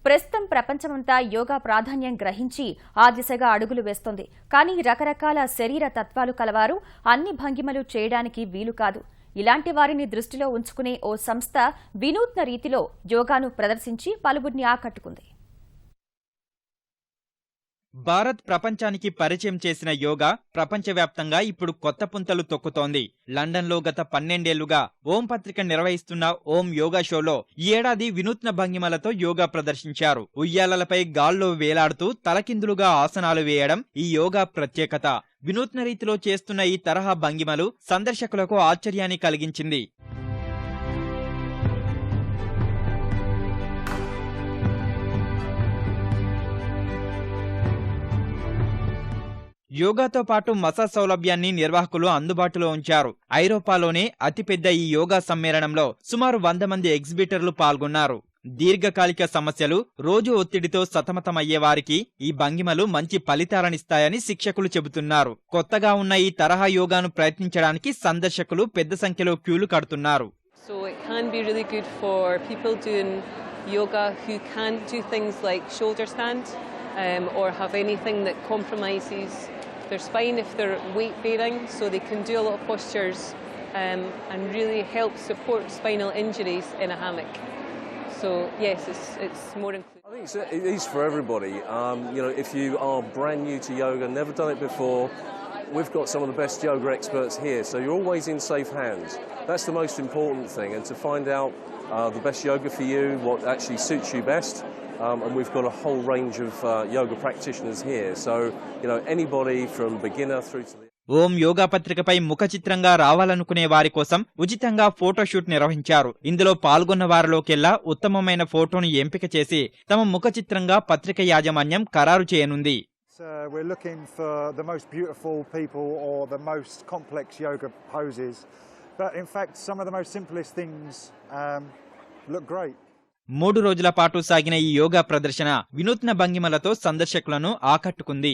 ప్రస్తుతం ప్రపంచమంతా యోగా ప్రాధాన్యం గ్రహించి ఆ దిశగా అడుగులు వేస్తోంది. కానీ రకరకాల శరీర తత్వాలు కలవారు అన్ని భంగిమలు చేయడానికి వీలు కాదు. ఇలాంటి వారిని దృష్టిలో ఉంచుకునే ఓ సంస్థ వినూత్న రీతిలో యోగాను ప్రదర్శించి పలువురిని ఆకట్టుకుంది. భారత్ ప్రపంచానికి పరిచయం చేసిన యోగా ప్రపంచవ్యాప్తంగా ఇప్పుడు కొత్త పుంతలు తొక్కుతోంది. లండన్లో గత 12 ఏళ్లుగా ఓం పత్రిక నిర్వహిస్తున్న ఓం యోగా షోలో ఈ ఏడాది వినూత్న భంగిమలతో యోగా ప్రదర్శించారు. ఉయ్యాలలపై గాల్లో వేలాడుతూ తలకిందులుగా ఆసనాలు వేయడం ఈ యోగా ప్రత్యేకత. వినూత్న రీతిలో చేస్తున్న ఈ తరహా భంగిమలు సందర్శకులకు ఆశ్చర్యాన్ని కలిగించింది. యోగాతో పాటు మసాజ్ సౌలభ్యాన్ని నిర్వాహకులు అందుబాటులో ఉంచారు. ఐరోపాలోనే అతిపెద్ద ఈ యోగా సమ్మేళనంలో సుమారు 100 మంది ఎగ్జిబిటర్లు పాల్గొన్నారు. దీర్ఘకాలిక సమస్యలు, రోజు ఒత్తిడితో సతమతమయ్యే వారికి ఈ భంగిమలు మంచి ఫలితాలనిస్తాయని శిక్షకులు చెబుతున్నారు. కొత్తగా ఉన్న ఈ తరహా యోగాను ప్రయత్నించడానికి సందర్శకులు పెద్ద సంఖ్యలో క్యూలు కడుతున్నారు. So it can be really good for people doing yoga who can't do things like shoulder stand or have anything that compromises their spine if they're weight bearing, so they can do a lot of postures and really help support spinal injuries in a hammock. So yes, it's more inclusive. I think it is for everybody. If you are brand new to yoga, never done it before, we've got some of the best yoga experts here, so you're always in safe hands. That's the most important thing, and to find out the best yoga for you, what actually suits you best. And we've got a whole range of yoga practitioners here, so anybody from beginner through to the... ఓం యోగా పత్రికపై ముఖ చిత్రంగా రావాలనుకునే వారి కోసం ఉచితంగా photoshoot నిర్వహించారు. ఇందులో పాల్గొన్న వారిలోకెల్లా ఉత్తమమైన ఫోటోను ఎంపిక చేసి తమ ముఖ చిత్రంగా పత్రిక యాజమాన్యం ఖరారు చేయనుంది. We're looking for the most beautiful people or the most complex yoga poses, but in fact some of the most simplest things look great. 3 రోజుల పాటు సాగిన ఈ యోగా ప్రదర్శన వినూత్న భంగిమలతో సందర్శకులను ఆకట్టుకుంది.